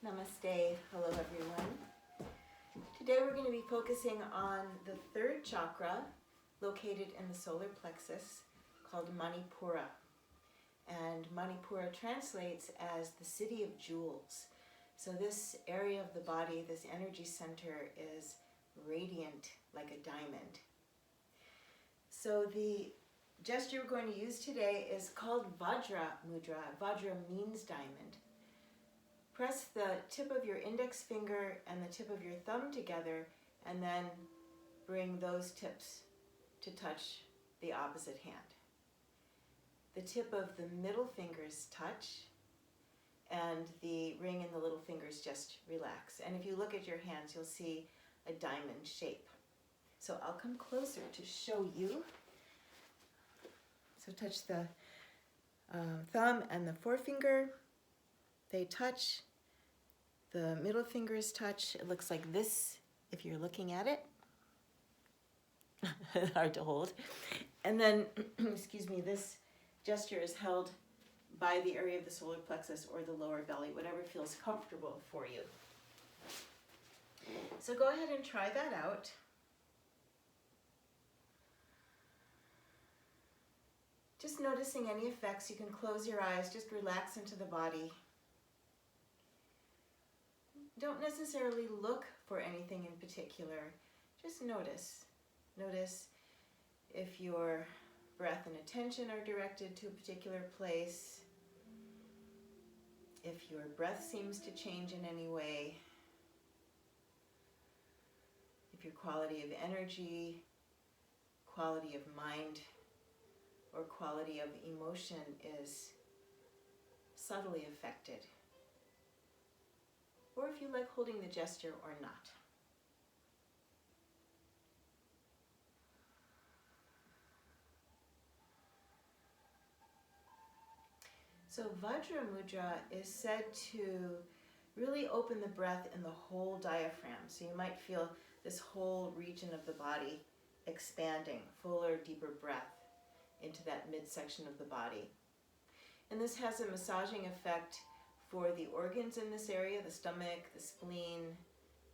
Namaste. Hello, everyone. Today we're going to be focusing on the third chakra located in the solar plexus called Manipura. And Manipura translates as the city of jewels. So this area of the body, this energy center, is radiant like a diamond. So the gesture we're going to use today is called Vajra Mudra. Vajra means diamond. Press the tip of your index finger and the tip of your thumb together and then bring those tips to touch the opposite hand. The tip of the middle fingers touch and the ring and the little fingers just relax. And if you look at your hands, you'll see a diamond shape. So I'll come closer to show you. So touch the thumb and the forefinger. They touch, the middle fingers touch. It looks like this if you're looking at it. Hard to hold. And then, excuse me, this gesture is held by the area of the solar plexus or the lower belly, whatever feels comfortable for you. So go ahead and try that out. Just noticing any effects. You can close your eyes, just relax into the body. Don't necessarily look for anything in particular. Just notice. Notice if your breath and attention are directed to a particular place, if your breath seems to change in any way, if your quality of energy, quality of mind, or quality of emotion is subtly affected, or if you like holding the gesture or not. So Vadra Mudra is said to really open the breath in the whole diaphragm. So you might feel this whole region of the body expanding, fuller, deeper breath into that midsection of the body. And this has a massaging effect for the organs in this area, the stomach, the spleen,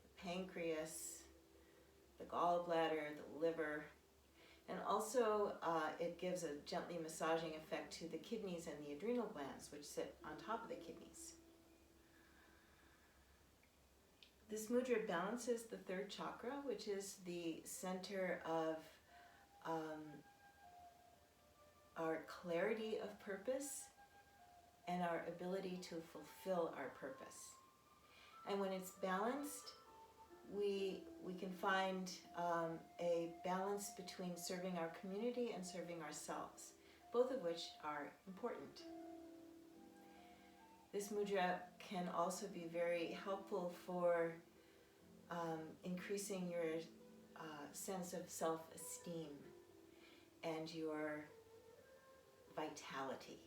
the pancreas, the gallbladder, the liver. And also it gives a gently massaging effect to the kidneys and the adrenal glands, which sit on top of the kidneys. This mudra balances the third chakra, which is the center of our clarity of purpose and our ability to fulfill our purpose. And when it's balanced, we can find a balance between serving our community and serving ourselves, both of which are important. This mudra can also be very helpful for increasing your sense of self-esteem and your vitality.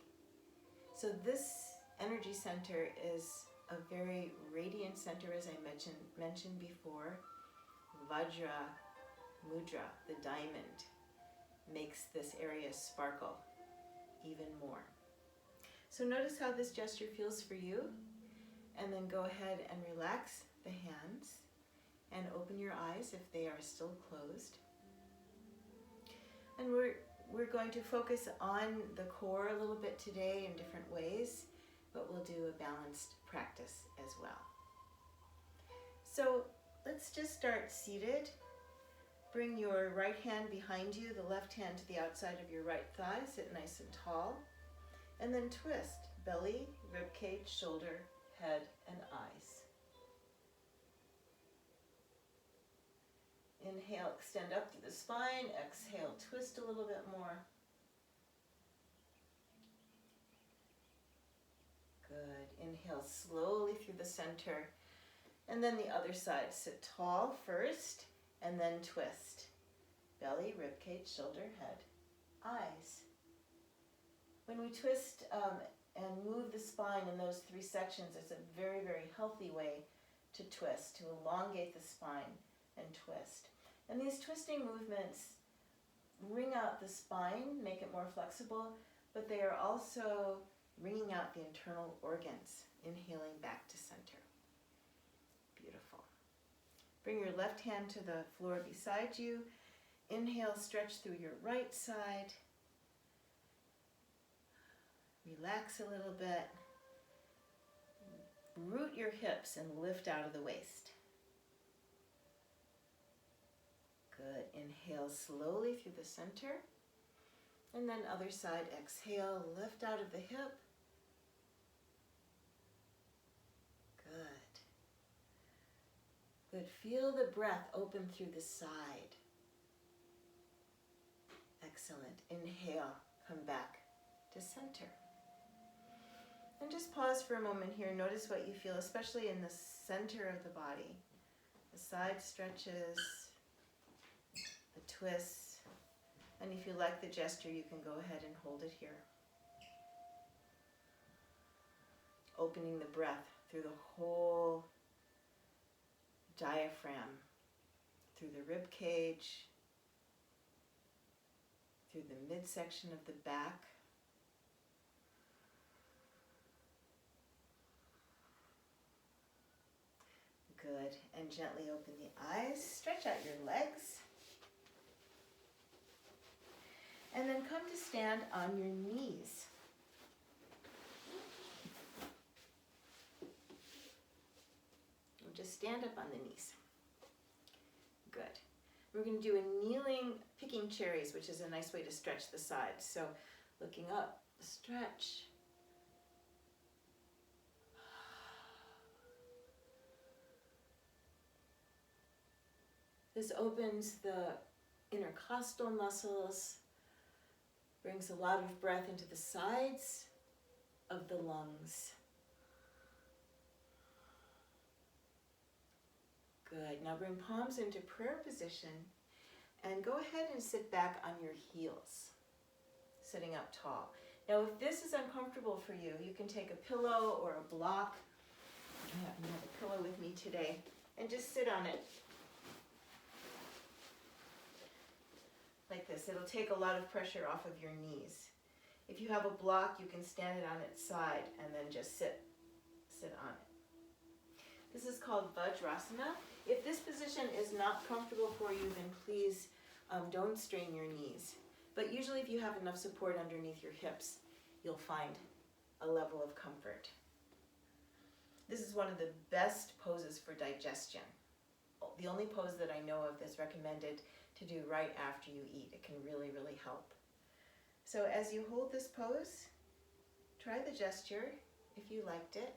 So this energy center is a very radiant center, as I mentioned before. Vajra Mudra, the diamond, makes this area sparkle even more. So notice how this gesture feels for you, and then go ahead and relax the hands and open your eyes if they are still closed. And we're going to focus on the core a little bit today in different ways, but we'll do a balanced practice as well. So let's just start seated. Bring your right hand behind you, the left hand to the outside of your right thigh. Sit nice and tall. And then twist belly, ribcage, shoulder, head, and eyes. Inhale, extend up through the spine. Exhale, twist a little bit more. Good. Inhale slowly through the center. And then the other side. Sit tall first, and then twist. Belly, ribcage, shoulder, head, eyes. When we twist and move the spine in those three sections, it's a very, very healthy way to twist, to elongate the spine and twist. And these twisting movements wring out the spine, make it more flexible, but they are also wringing out the internal organs, inhaling back to center. Beautiful. Bring your left hand to the floor beside you. Inhale, stretch through your right side. Relax a little bit. Root your hips and lift out of the waist. Good. Inhale slowly through the center. And then other side, exhale, lift out of the hip. Good. Good. Feel the breath open through the side. Excellent. Inhale, come back to center. And just pause for a moment here. Notice what you feel, especially in the center of the body. The side stretches, the twists. And if you like the gesture, you can go ahead and hold it here. Opening the breath through the whole diaphragm, through the rib cage, through the midsection of the back. Good. And gently open the eyes. Stretch out your legs. And then come to stand on your knees. And just stand up on the knees. Good. We're going to do a kneeling picking cherries, which is a nice way to stretch the sides. So looking up, stretch. This opens the intercostal muscles, brings a lot of breath into the sides of the lungs. Good. Now bring palms into prayer position and go ahead and sit back on your heels, sitting up tall. Now if this is uncomfortable for you, you can take a pillow or a block. I have a pillow with me today and just sit on it. Like this. It'll take a lot of pressure off of your knees. If you have a block, you can stand it on its side and then just sit on it. This is called Vajrasana. If this position is not comfortable for you, then please don't strain your knees. But usually if you have enough support underneath your hips, you'll find a level of comfort. This is one of the best poses for digestion. The only pose that I know of that's recommended to do right after you eat. It can really, really help. So as you hold this pose, try the gesture if you liked it.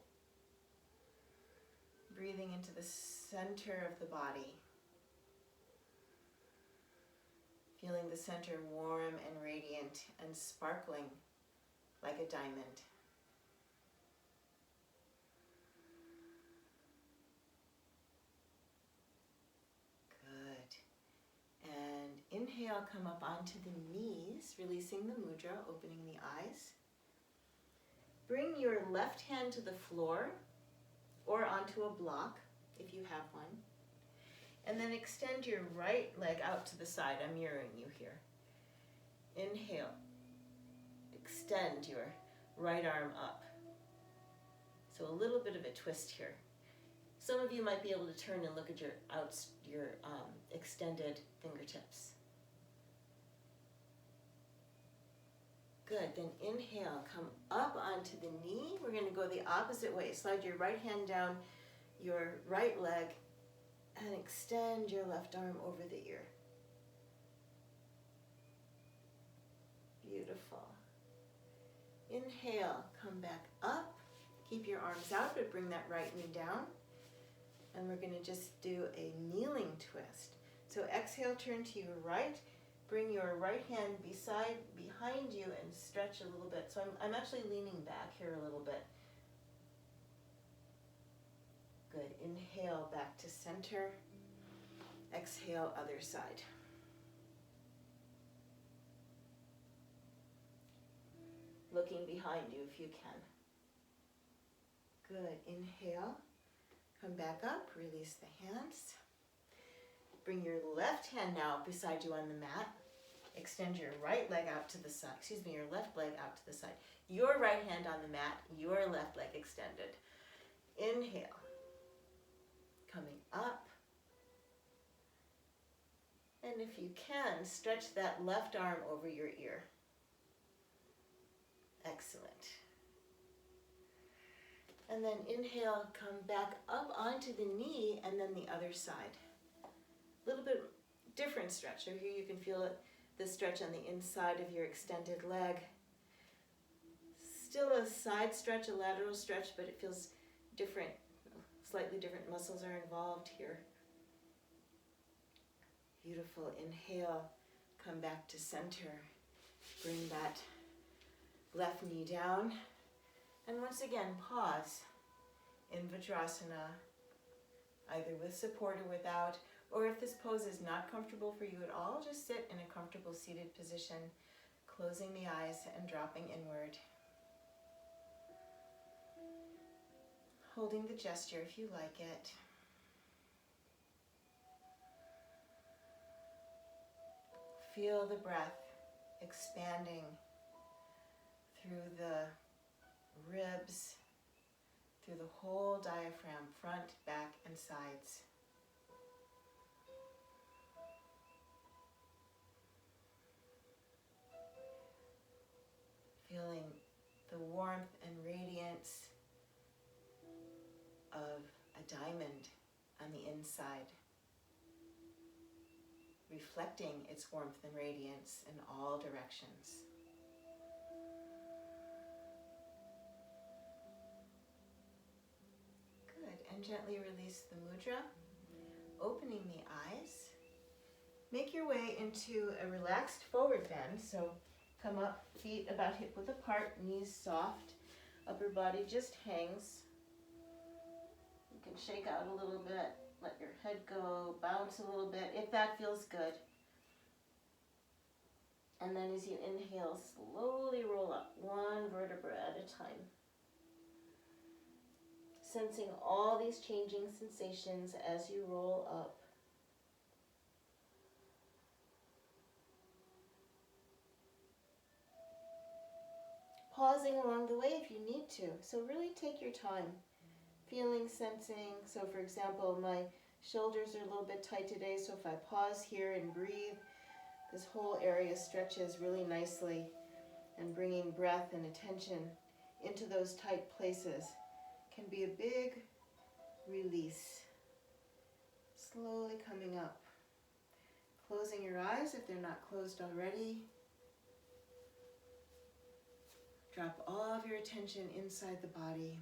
Breathing into the center of the body. Feeling the center warm and radiant and sparkling like a diamond. Inhale, come up onto the knees, releasing the mudra, opening the eyes. Bring your left hand to the floor or onto a block if you have one. And then extend your right leg out to the side. I'm mirroring you here. Inhale. Extend your right arm up. So a little bit of a twist here. Some of you might be able to turn and look at your extended fingertips. Good, then inhale, come up onto the knee. We're going to go the opposite way. Slide your right hand down your right leg and extend your left arm over the ear. Beautiful. Inhale, come back up. Keep your arms out, but bring that right knee down. And we're going to just do a kneeling twist. So exhale, turn to your right. Bring your right hand behind you and stretch a little bit. So I'm actually leaning back here a little bit. Good. Inhale, back to center. Exhale, other side. Looking behind you if you can. Good. Inhale. Come back up. Release the hands. Bring your left hand now beside you on the mat. Extend your right leg out to the side. Your left leg out to the side. Your right hand on the mat, your left leg extended. Inhale. Come And if you can, stretch that left arm over your ear. Excellent. And then inhale, come back up onto the knee and then the other side. A little bit different stretch. So here you can feel it, the stretch on the inside of your extended leg. Still a side stretch, a lateral stretch, but it feels different. Slightly different muscles are involved here. Beautiful. Inhale, come back to center. Bring that left knee down. And once again, pause in Vajrasana, either with support or without, or if this pose is not comfortable for you at all, just sit in a comfortable seated position, closing the eyes and dropping inward. Holding the gesture if you like it. Feel the breath expanding through the ribs, through the whole diaphragm, front, back, and sides. Feeling the warmth and radiance of a diamond on the inside, reflecting its warmth and radiance in all directions. Good, and gently release the mudra, opening the eyes. Make your way into a relaxed forward bend, so come up, feet about hip width apart, knees soft, upper body just hangs. You can shake out a little bit, let your head go, bounce a little bit, if that feels good. And then as you inhale, slowly roll up, one vertebra at a time. Sensing all these changing sensations as you roll up. Pausing along the way if you need to, so really take your time. Feeling, sensing, so for example, my shoulders are a little bit tight today, so if I pause here and breathe, this whole area stretches really nicely, and bringing breath and attention into those tight places can be a big release. Slowly coming up. Closing your eyes if they're not closed already. Drop all of your attention inside the body.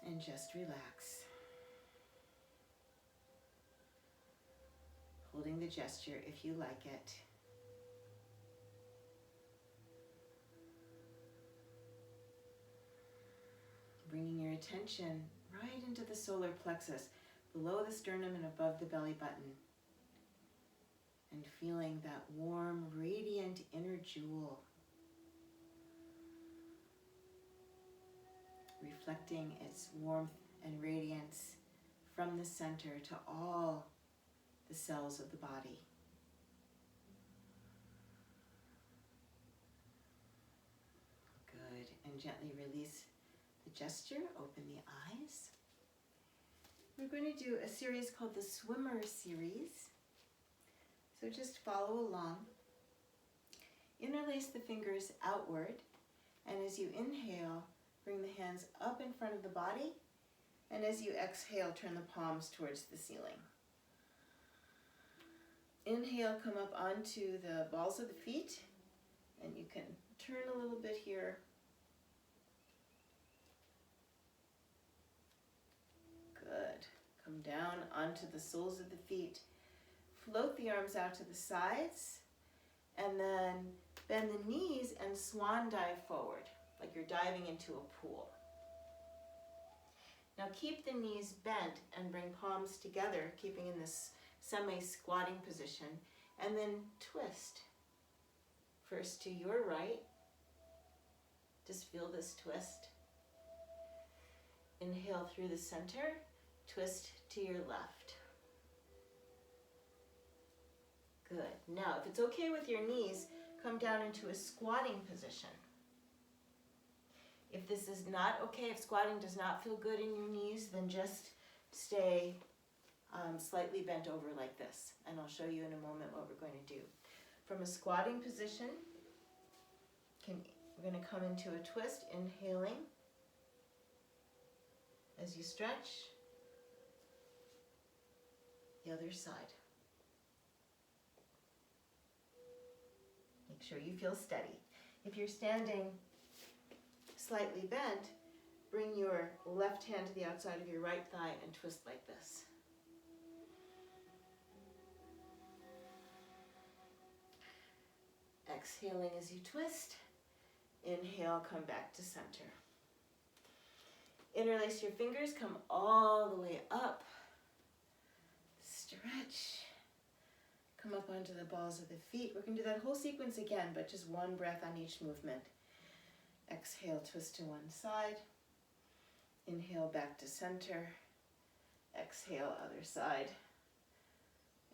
And just relax. Holding the gesture if you like it. Bringing your attention right into the solar plexus, below the sternum and above the belly button. And feeling that warm, radiant inner jewel. Reflecting its warmth and radiance from the center to all the cells of the body. Good, and gently release the gesture, open the eyes. We're going to do a series called the Swimmer Series. So just follow along. Interlace the fingers outward, and as you inhale, bring the hands up in front of the body, and as you exhale, turn the palms towards the ceiling. Inhale, come up onto the balls of the feet, and you can turn a little bit here. Good. Come down onto the soles of the feet. Float the arms out to the sides, and then bend the knees and swan dive forward, like you're diving into a pool. Now keep the knees bent and bring palms together, keeping in this semi-squatting position, and then twist. First to your right. Just feel this twist. Inhale through the center, twist to your left. Good. Now, if it's okay with your knees, come down into a squatting position. If this is not okay, if squatting does not feel good in your knees, then just stay slightly bent over like this. And I'll show you in a moment what we're going to do. From a squatting position, we're going to come into a twist, inhaling as you stretch. The other side. Make sure you feel steady. If you're standing slightly bent, bring your left hand to the outside of your right thigh and twist like this. Exhaling as you twist. Inhale, come back to center. Interlace your fingers, come all the way up. Stretch. Come up onto the balls of the feet. We're going to do that whole sequence again, but just one breath on each movement. Exhale, twist to one side. Inhale, back to center. Exhale, other side.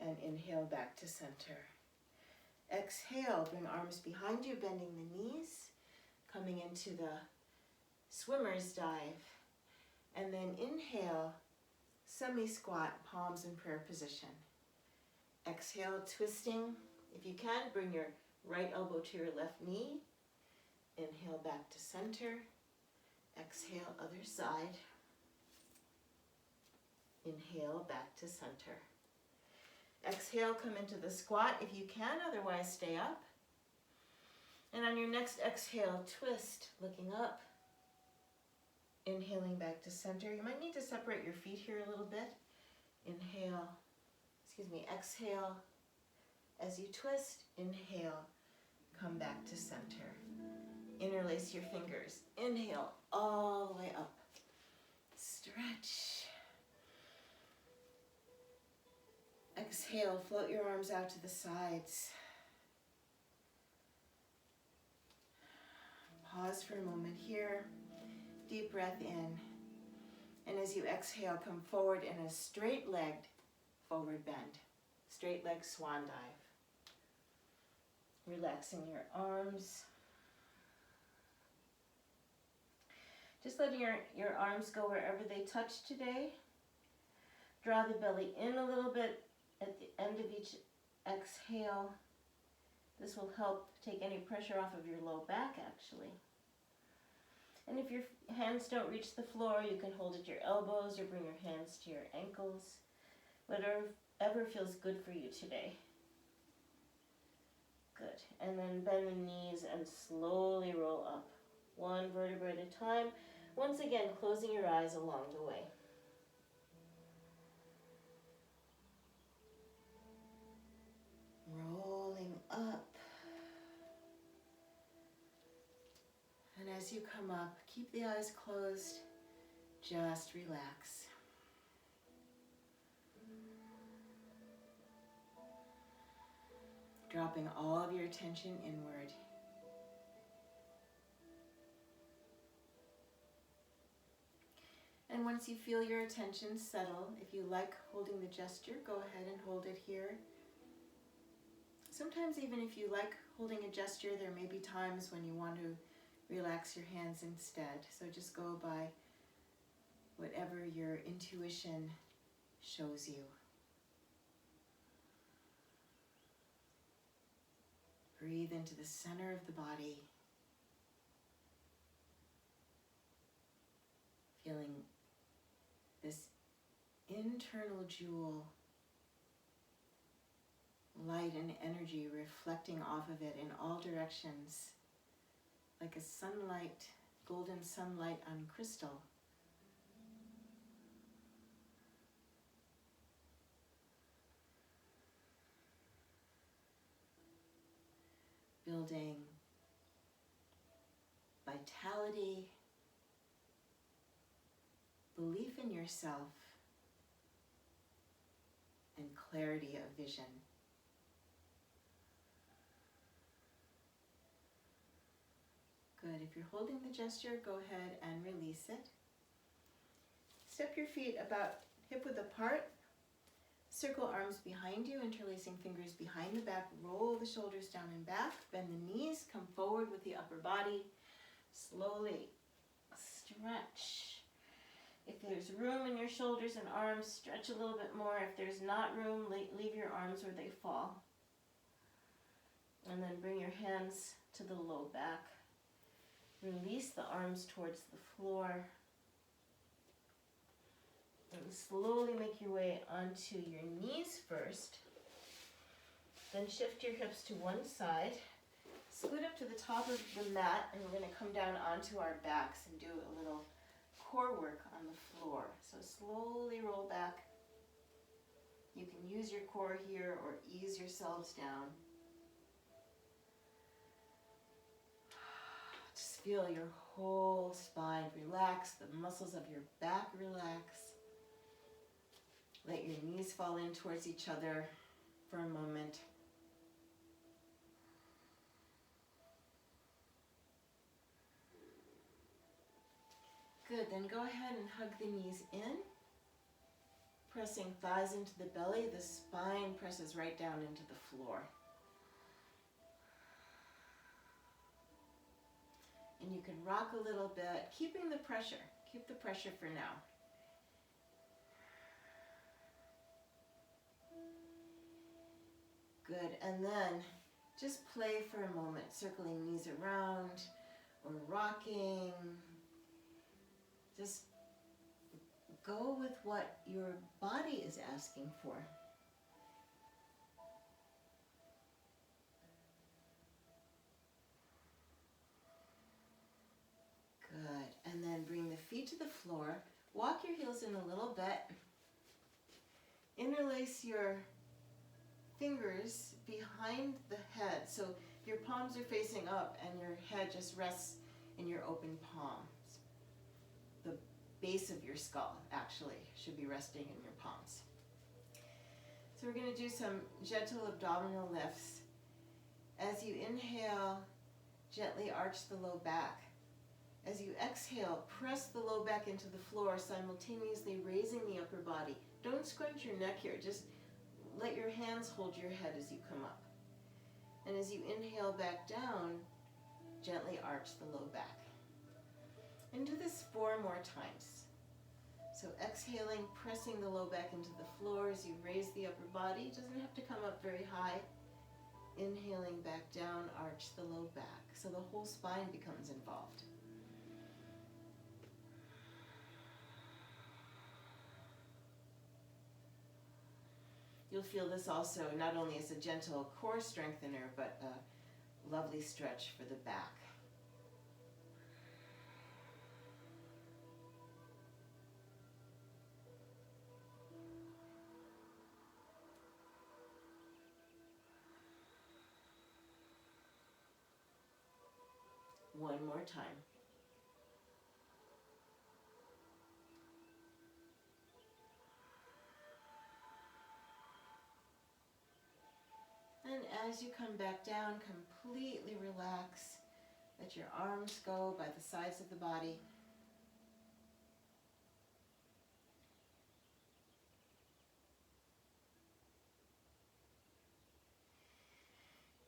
And inhale, back to center. Exhale, bring arms behind you, bending the knees, coming into the swimmer's dive. And then inhale, semi-squat, palms in prayer position. Exhale, twisting. If you can, bring your right elbow to your left knee. Inhale, back to center. Exhale, other side. Inhale, back to center. Exhale, come into the squat if you can, otherwise stay up. And on your next exhale, twist, looking up. Inhaling back to center. You might need to separate your feet here a little bit. Exhale as you twist. Inhale, come back to center. Interlace your fingers. Inhale all the way up. Stretch. Exhale, float your arms out to the sides. Pause for a moment here. Deep breath in. And as you exhale, come forward in a straight-legged forward bend. Straight leg swan dive. Relaxing your arms. Just letting your arms go wherever they touch today. Draw the belly in a little bit at the end of each exhale. This will help take any pressure off of your low back, actually. And if your hands don't reach the floor, you can hold at your elbows or bring your hands to your ankles. Whatever feels good for you today. Good. And then bend the knees and slowly roll up. One vertebra at a time. Once again, closing your eyes along the way. Rolling up. And as you come up, keep the eyes closed. Just relax. Dropping all of your attention inward. And once you feel your attention settle, if you like holding the gesture, go ahead and hold it here. Sometimes even if you like holding a gesture, there may be times when you want to relax your hands instead. So just go by whatever your intuition shows you. Breathe into the center of the body. Feeling this internal jewel, light and energy reflecting off of it in all directions, like a sunlight, golden sunlight on crystal. Building vitality, belief in yourself, and clarity of vision. Good. If you're holding the gesture, go ahead and release it. Step your feet about hip-width apart. Circle arms behind you, interlacing fingers behind the back. Roll the shoulders down and back. Bend the knees. Come forward with the upper body. Slowly stretch. If there's room in your shoulders and arms, stretch a little bit more. If there's not room, leave your arms where they fall. And then bring your hands to the low back. Release the arms towards the floor. And slowly make your way onto your knees first. Then shift your hips to one side. Scoot up to the top of the mat, and we're going to come down onto our backs and do a little core work on the floor. So slowly roll back. You can use your core here or ease yourselves down. Just feel your whole spine relax, the muscles of your back relax. Let your knees fall in towards each other for a moment. Good, then go ahead and hug the knees in, pressing thighs into the belly. The spine presses right down into the floor. And you can rock a little bit, keeping the pressure. Keep the pressure for now. Good, and then just play for a moment, circling knees around or rocking. Just go with what your body is asking for. Good, and then bring the feet to the floor. Walk your heels in a little bit. Interlace your fingers behind the head. So your palms are facing up and your head just rests in your open palms. The base of your skull actually should be resting in your palms. So we're going to do some gentle abdominal lifts. As you inhale, gently arch the low back. As you exhale, press the low back into the floor, simultaneously raising the upper body. Don't scrunch your neck here, just let your hands hold your head as you come up. And as you inhale back down, gently arch the low back. And do this 4 more times. So exhaling, pressing the low back into the floor as you raise the upper body. It doesn't have to come up very high. Inhaling back down, arch the low back. So the whole spine becomes involved. You'll feel this also not only as a gentle core strengthener, but a lovely stretch for the back. One more time. And as you come back down, completely relax. Let your arms go by the sides of the body.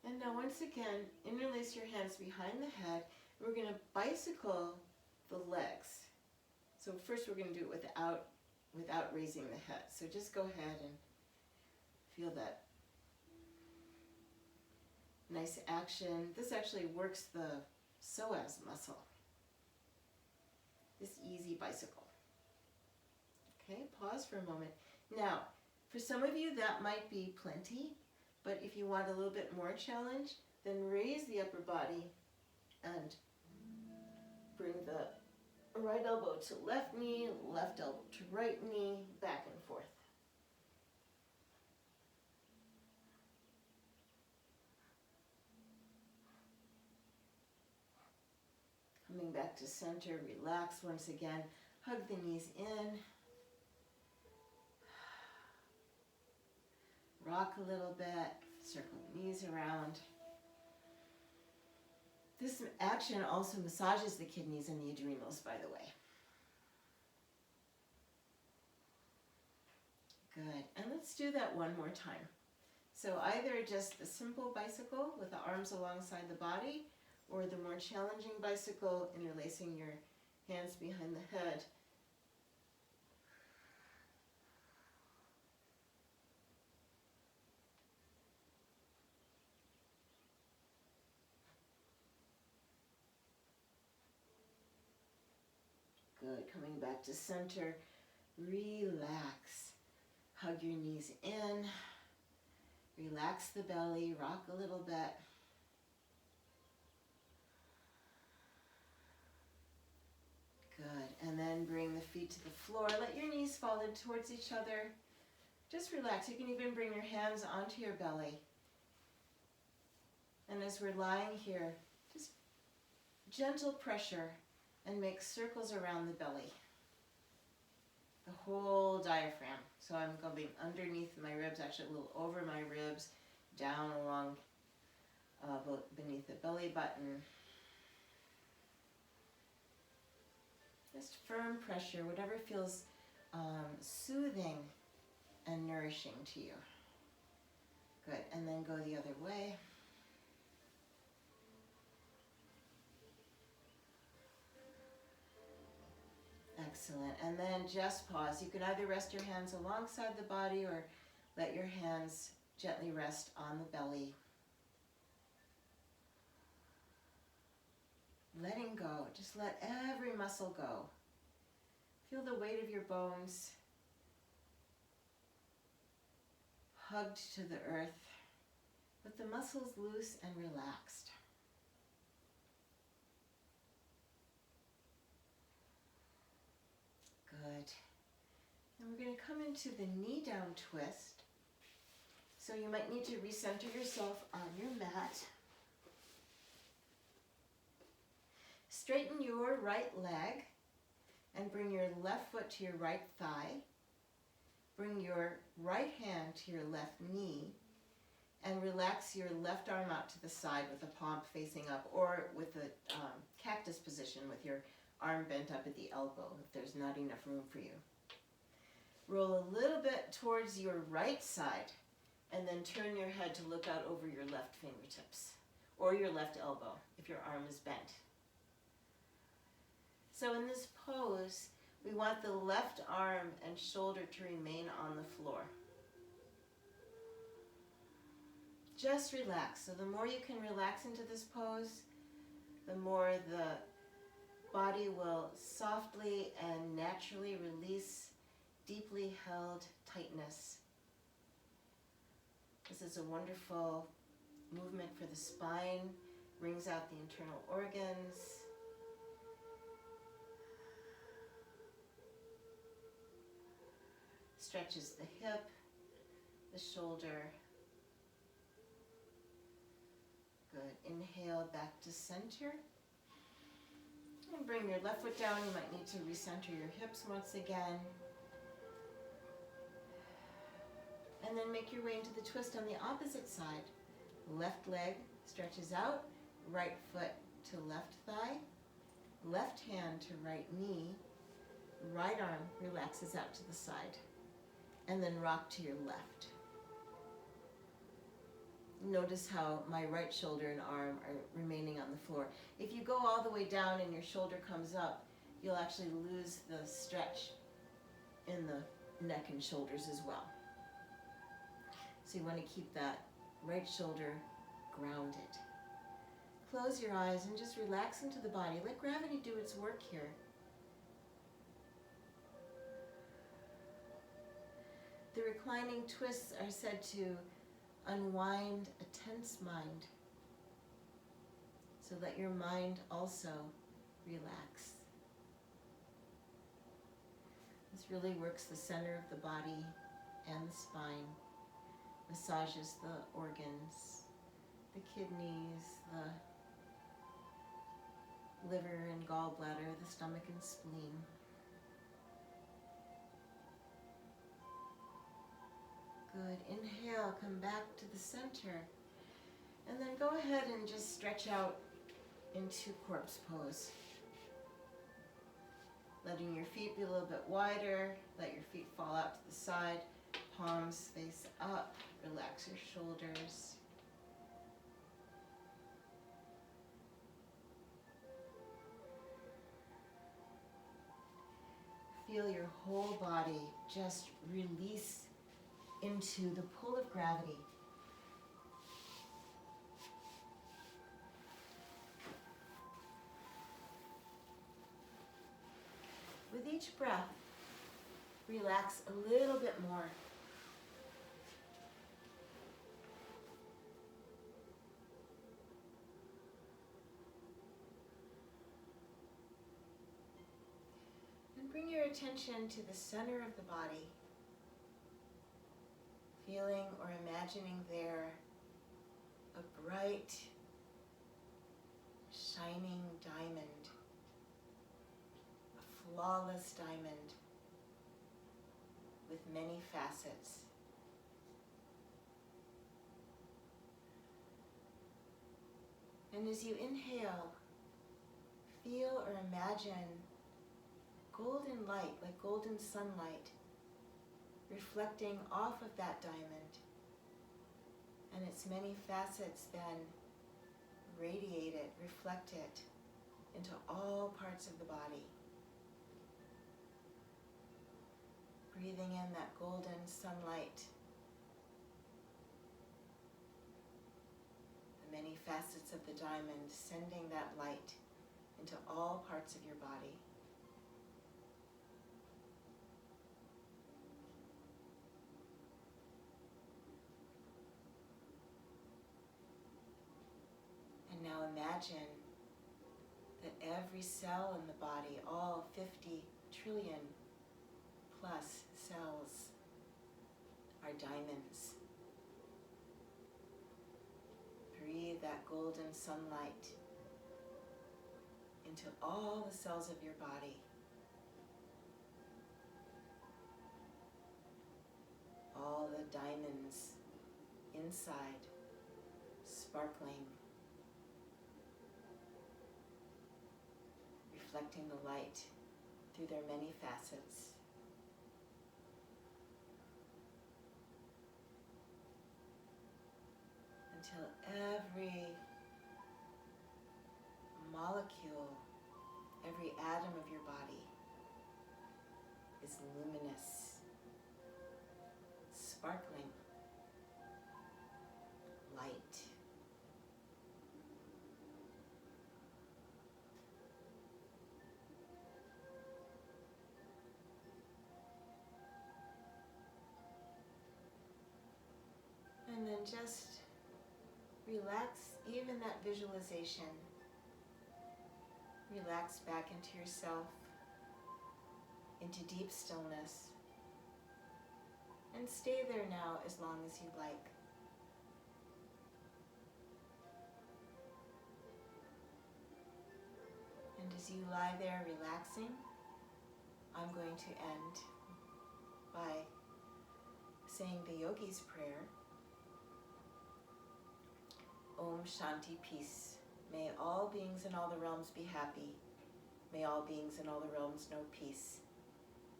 And now once again, interlace your hands behind the head. We're going to bicycle the legs. So first we're going to do it without raising the head. So just go ahead and feel that nice action. This actually works the psoas muscle. This easy bicycle. Okay, pause for a moment. Now, for some of you that might be plenty, but if you want a little bit more challenge, then raise the upper body and bring the right elbow to left knee, left elbow to right knee, back and forth. Coming back to center, relax once again. Hug the knees in. Rock a little bit, circle the knees around. This action also massages the kidneys and the adrenals, by the way. Good, and let's do that one more time. So either just the simple bicycle with the arms alongside the body, or the more challenging bicycle, interlacing your hands behind the head Good. Coming back to center. Relax. Hug your knees in. Relax the belly. Rock a little bit. Good. And then bring the feet to the floor. Let your knees fall in towards each other. Just relax. You can even bring your hands onto your belly. And as we're lying here, just gentle pressure and make circles around the belly. The whole diaphragm. So I'm going underneath my ribs, actually a little over my ribs, down along beneath the belly button. Just firm pressure, whatever feels soothing and nourishing to you. Good, and then go the other way. Excellent, and then just pause. You can either rest your hands alongside the body or let your hands gently rest on the belly. Letting go, just let every muscle go. Feel the weight of your bones hugged to the earth, with the muscles loose and relaxed. Good. And we're going to come into the knee down twist. So you might need to recenter yourself on your mat. Straighten your right leg and bring your left foot to your right thigh. Bring your right hand to your left knee and relax your left arm out to the side with the palm facing up, or with the cactus position with your arm bent up at the elbow if there's not enough room for you. Roll a little bit towards your right side and then turn your head to look out over your left fingertips or your left elbow if your arm is bent. So in this pose, we want the left arm and shoulder to remain on the floor. Just relax. So the more you can relax into this pose, the more the body will softly and naturally release deeply held tightness. This is a wonderful movement for the spine, brings out the internal organs. Stretches the hip, the shoulder. Good. Inhale back to center. And bring your left foot down. You might need to recenter your hips once again. And then make your way into the twist on the opposite side. Left leg stretches out, right foot to left thigh, left hand to right knee, right arm relaxes out to the side, and then rock to your left. Notice how my right shoulder and arm are remaining on the floor. If you go all the way down and your shoulder comes up, you'll actually lose the stretch in the neck and shoulders as well. So you want to keep that right shoulder grounded. Close your eyes and just relax into the body. Let gravity do its work here. The reclining twists are said to unwind a tense mind. So let your mind also relax. This really works the center of the body and the spine, massages the organs, the kidneys, the liver and gallbladder, the stomach and spleen. Good. Inhale, come back to the center. And then go ahead and just stretch out into corpse pose. Letting your feet be a little bit wider. Let your feet fall out to the side. Palms face up. Relax your shoulders. Feel your whole body just release into the pull of gravity. each breath, relax a little bit more. And bring your attention to the center of the body, feeling or imagining there a bright, shining diamond, a flawless diamond with many facets. And as you inhale, feel or imagine golden light, like golden sunlight, reflecting off of that diamond, and its many facets then radiate it, reflect it into all parts of the body. Breathing in that golden sunlight, the many facets of the diamond, sending that light into all parts of your body. And now imagine that every cell in the body, all 50 trillion plus cells, are diamonds. Breathe that golden sunlight into all the cells of your body. All the diamonds inside, sparkling, reflecting the light through their many facets. Until every molecule, every atom of your body is luminous, sparkling, light. And then just relax even that visualization. Relax back into yourself, into deep stillness. And stay there now as long as you like. And as you lie there relaxing, I'm going to end by saying the Yogi's prayer. Om Shanti, peace. May all beings in all the realms be happy. May all beings in all the realms know peace.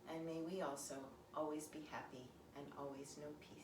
And may we also always be happy and always know peace.